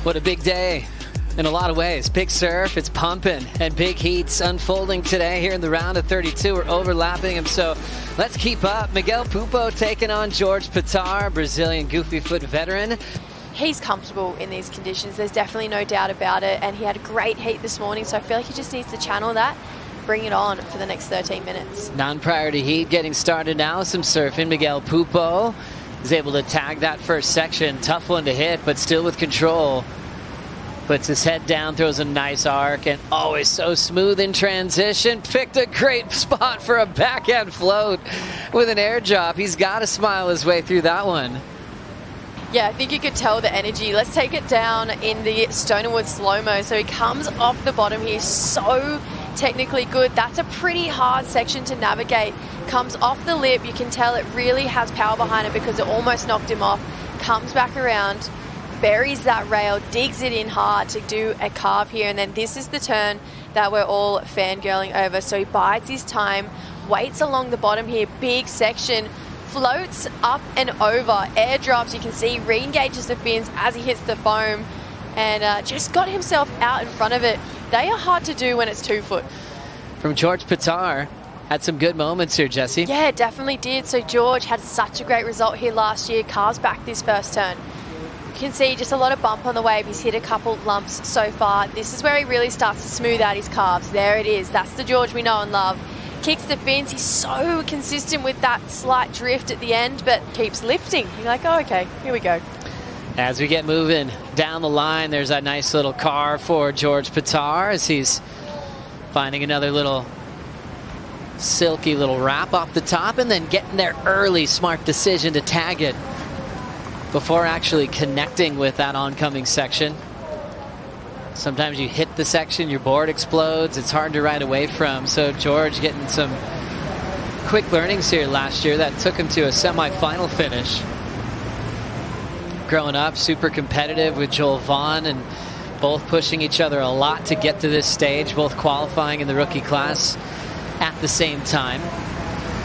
What a big day in a lot of ways. Big surf, it's pumping, and big heats unfolding today here in the round of 32. We're overlapping them, so let's keep up. Miguel Pupo taking on G.Pittar, Brazilian goofy foot veteran. He's comfortable in these conditions. There's definitely no doubt about it, and he had a great heat this morning, so I feel like he just needs to channel that, bring it on for the next 13 minutes. Non-priority heat getting started now. Some surfing. Miguel Pupo is able to tag that first section. Tough one to hit, but still with control. Puts his head down, throws a nice arc, and always so smooth in transition. Picked a great spot for a backhand float with an air drop. He's got to smile his way through that one. Yeah, I think you could tell the energy. Let's take it down in the Stonerwood slow-mo. So he comes off the bottom here, so technically good. That's a pretty hard section to navigate. Comes off the lip. You can tell it really has power behind it because it almost knocked him off. Comes back around, buries that rail, digs it in hard to do a carve here, and then this is the turn that we're all fangirling over. So he bides his time, waits along the bottom here, big section, floats up and over, air drops, you can see, re-engages the fins as he hits the foam, and just got himself out in front of it. They are hard to do when it's 2 foot. From G.Pittar, had some good moments here, Jesse. Yeah, definitely did. So George had such a great result here last year, carves back this first turn. You can see just a lot of bump on the wave. He's hit a couple lumps so far. This is where he really starts to smooth out his carves. There it is. That's the George we know and love. Kicks the fins. He's so consistent with that slight drift at the end, but keeps lifting. You're like, oh, okay, here we go. As we get moving down the line, there's a nice little carve for G.Pittar as he's finding another little silky little wrap off the top and then getting there early. Smart decision to tag it before actually connecting with that oncoming section. Sometimes you hit the section, your board explodes. It's hard to ride away from. So George getting some quick learnings here last year that took him to a semi-final finish. Growing up, super competitive with Joel Vaughn and both pushing each other a lot to get to this stage, both qualifying in the rookie class at the same time.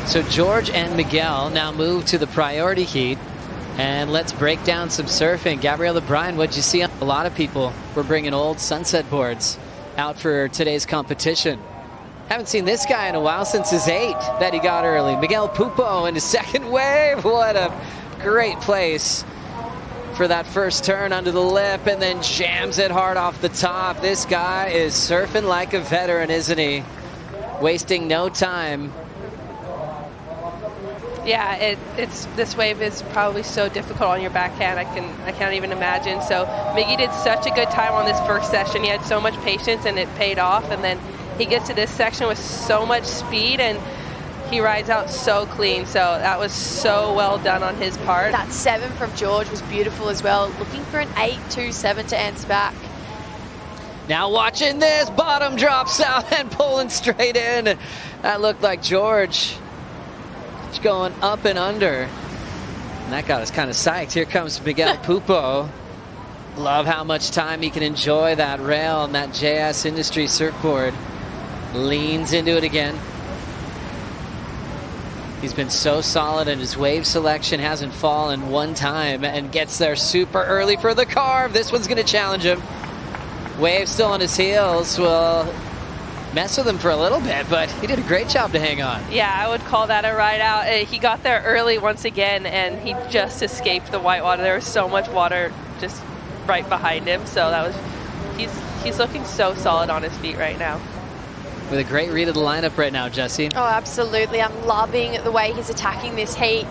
So George and Miguel now move to the priority heat. And let's break down some surfing. Gabriella Bryan, what'd you see? A lot of people were bringing old sunset boards out for today's competition. Haven't seen this guy in a while, since his 8 that he got early. Miguel Pupo in his second wave. What a great place for that first turn under the lip, and then jams it hard off the top. This guy is surfing like a veteran, isn't he? Wasting no time. Yeah, this wave is probably so difficult on your backhand. I can't even imagine. So Miggy did such a good time on this first session. He had so much patience and it paid off. And then he gets to this section with so much speed and he rides out so clean. So that was so well done on his part. That 7 from George was beautiful as well. Looking for an 8-2-7 to answer back. Now watching this, bottom drops out and pulling straight in. That looked like George going up and under, and that got us kind of psyched. Here comes Miguel Pupo. Love how much time he can enjoy that rail on that JS Industry surfboard. Leans into it again. He's been so solid, and his wave selection hasn't fallen one time, and gets there super early for the carve. This one's going to challenge him. Wave still on his heels. Will mess with him for a little bit, but he did a great job to hang on. Yeah, I would call that a ride out. He got there early once again, and he just escaped the white water. There was so much water just right behind him, so that was he's looking so solid on his feet right now. With a great read of the lineup right now, Jesse. Oh, absolutely. I'm loving the way he's attacking this heat.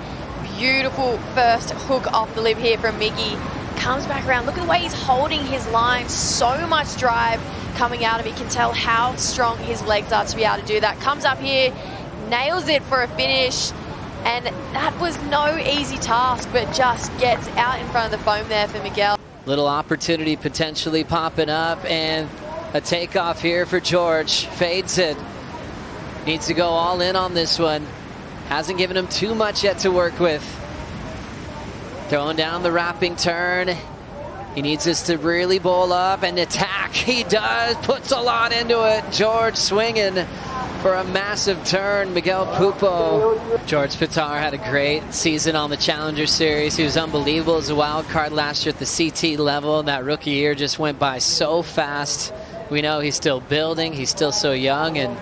Beautiful first hook off the lip here from Miggy. Comes back around. Look at the way he's holding his line. So much drive coming out of it. You can tell how strong his legs are to be able to do that. Comes up here, nails it for a finish, and that was no easy task, but just gets out in front of the foam there for Miguel. Little opportunity potentially popping up, and a takeoff here for George. Fades it. Needs to go all in on this one. Hasn't given him too much yet to work with. Throwing down the wrapping turn. He needs this to really bowl up and attack. He does, puts a lot into it. George swinging for a massive turn. Miguel Pupo. G.Pittar had a great season on the Challenger Series. He was unbelievable as a wild card last year at the CT level. That rookie year just went by so fast. We know he's still building. He's still so young, and